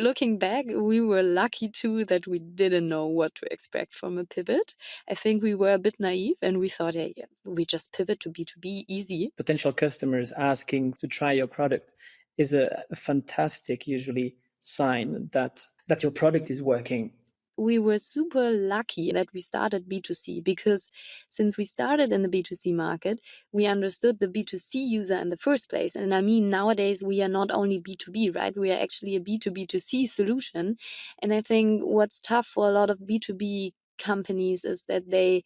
looking back, we were lucky too that we didn't know what to expect from a pivot. I think we were a bit naive and we thought, yeah, we just pivot to B2B easy. Potential customers asking to try your product is a fantastic, usually, sign that your product is working. We were super lucky that we started B2C because since we started in the B2C market, we understood the B2C user in the first place. And I mean, nowadays we are not only B2B, right? We are actually a B2B2C solution. And I think what's tough for a lot of B2B companies is that they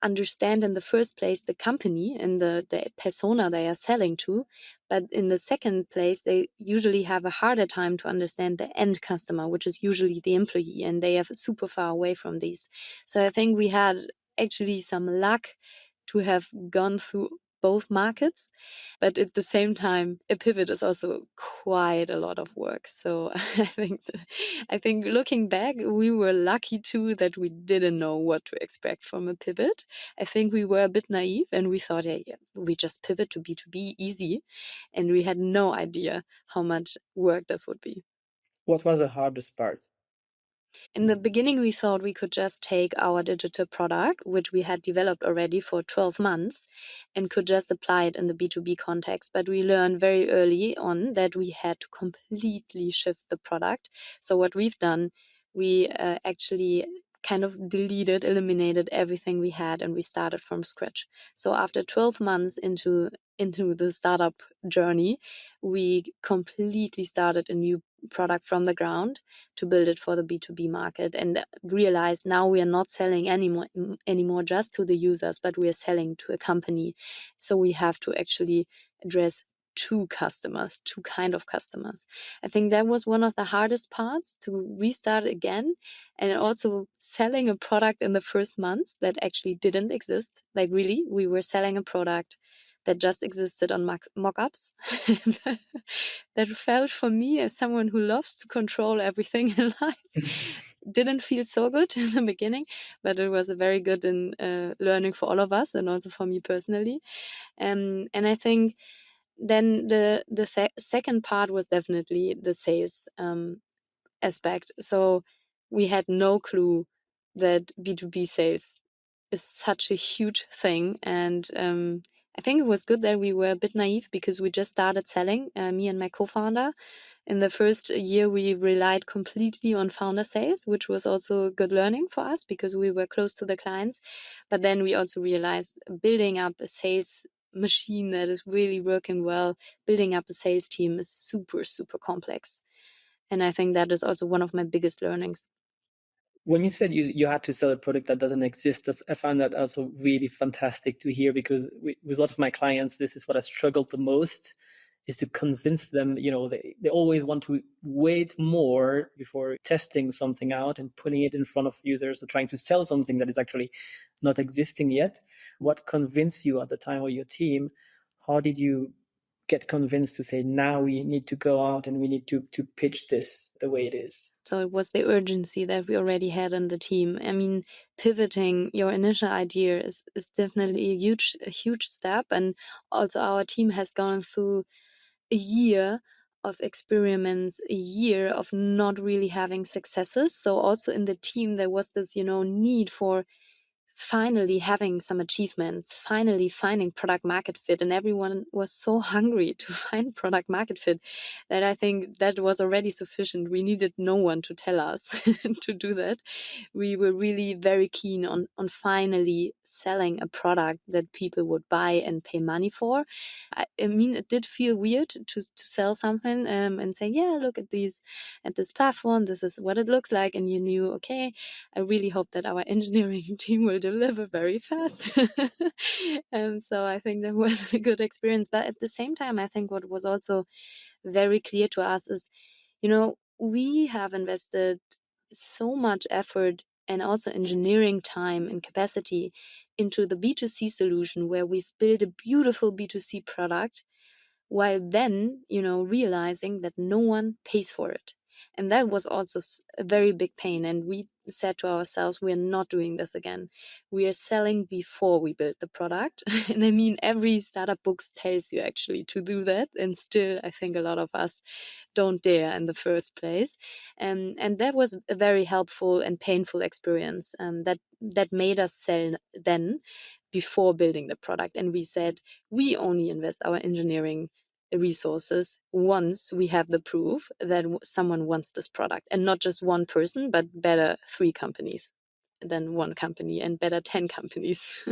understand in the first place the company and the persona they are selling to. But in the second place, they usually have a harder time to understand the end customer, which is usually the employee, and they are super far away from these. So I think we had actually some luck to have gone through both markets, but at the same time, a pivot is also quite a lot of work. So I think looking back, we were lucky too that we didn't know what to expect from a pivot. I think we were a bit naive and we thought, yeah, we just pivot to B2B easy, and we had no idea how much work this would be. What was the hardest part? In the beginning, we thought we could just take our digital product, which we had developed already for 12 months, and could just apply it in the B2B context. But we learned very early on that we had to completely shift the product. So what we've done, we actually kind of eliminated everything we had, and we started from scratch. So after 12 months into the startup journey, we completely started a new product from the ground to build it for the B2B market, and realize now we are not selling anymore just to the users, but we are selling to a company. So we have to actually address two kind of customers. I think that was one of the hardest parts, to restart again, and also selling a product in the first months that actually didn't exist. Like really, we were selling a product that just existed on mock-ups. That felt for me, as someone who loves to control everything in life, didn't feel so good in the beginning, but it was a very good learning for all of us and also for me personally. And I think then the second part was definitely the sales aspect. So we had no clue that B2B sales is such a huge thing. And I think it was good that we were a bit naive because we just started selling, me and my co-founder. In the first year, we relied completely on founder sales, which was also a good learning for us because we were close to the clients. But then we also realized building up a sales machine that is really working well, building up a sales team is super, super complex. And I think that is also one of my biggest learnings. When you said you had to sell a product that doesn't exist, I found that also really fantastic to hear, because with a lot of my clients, this is what I struggled the most, is to convince them, they always want to wait more before testing something out and putting it in front of users, or trying to sell something that is actually not existing yet. What convinced you at the time, or your team? How did you get convinced to say, now we need to go out and we need to pitch this the way it is? So it was the urgency that we already had in the team. I mean, pivoting your initial idea is definitely a huge step. And also our team has gone through a year of experiments, a year of not really having successes. So also in the team, there was this, need for finally having some achievements, finally finding product market fit. And everyone was so hungry to find product market fit that I think that was already sufficient. We needed no one to tell us to do that. We were really very keen on finally selling a product that people would buy and pay money for. I mean, it did feel weird to sell something and say, yeah, look at this platform. This is what it looks like. And you knew, okay, I really hope that our engineering team will deliver very fast. And so I think that was a good experience. But at the same time, I think what was also very clear to us is, we have invested so much effort and also engineering time and capacity into the B2C solution, where we've built a beautiful B2C product, while then, realizing that no one pays for it. And that was also a very big pain. And we said to ourselves, we're not doing this again. We are selling before we build the product. And I mean, every startup books tells you actually to do that. And still, I think a lot of us don't dare in the first place. And that was a very helpful and painful experience that made us sell then before building the product. And we said, we only invest our engineering resources once we have the proof that someone wants this product, and not just one person, but better 3 companies than one company, and better 10 companies.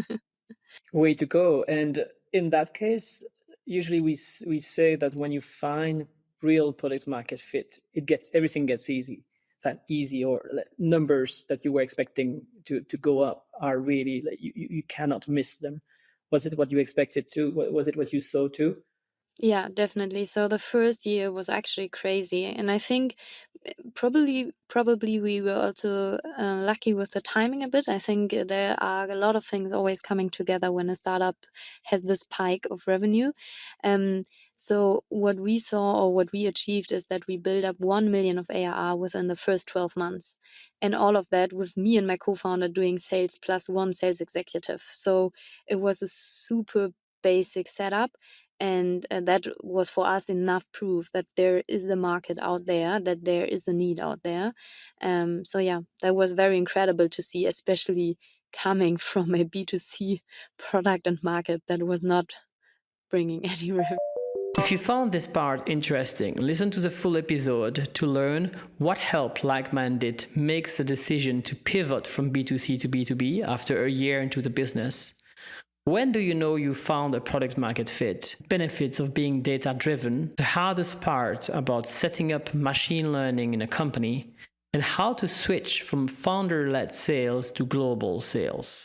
Way to go. And in that case, usually we say that when you find real product market fit, everything gets easy. That easy, or numbers that you were expecting to go up are really, you cannot miss them. Was it what you expected to? Was it what you saw too? Yeah, definitely. So the first year was actually crazy, and I think probably we were also lucky with the timing a bit. I think there are a lot of things always coming together when a startup has this spike of revenue. So what we saw, or what we achieved, is that we built up 1 million of ARR within the first 12 months, and all of that with me and my co-founder doing sales plus 1 sales executive. So it was a super basic setup, and that was for us enough proof that there is a market out there, that there is a need out there. So yeah, that was very incredible to see, especially coming from a B2C product and market that was not bringing any revenue. If you found this part interesting, listen to the full episode to learn what helped Likeminded makes the decision to pivot from B2C to B2B after a year into the business. When do you know you found a product market fit? Benefits of being data driven, the hardest part about setting up machine learning in a company, and how to switch from founder-led sales to global sales.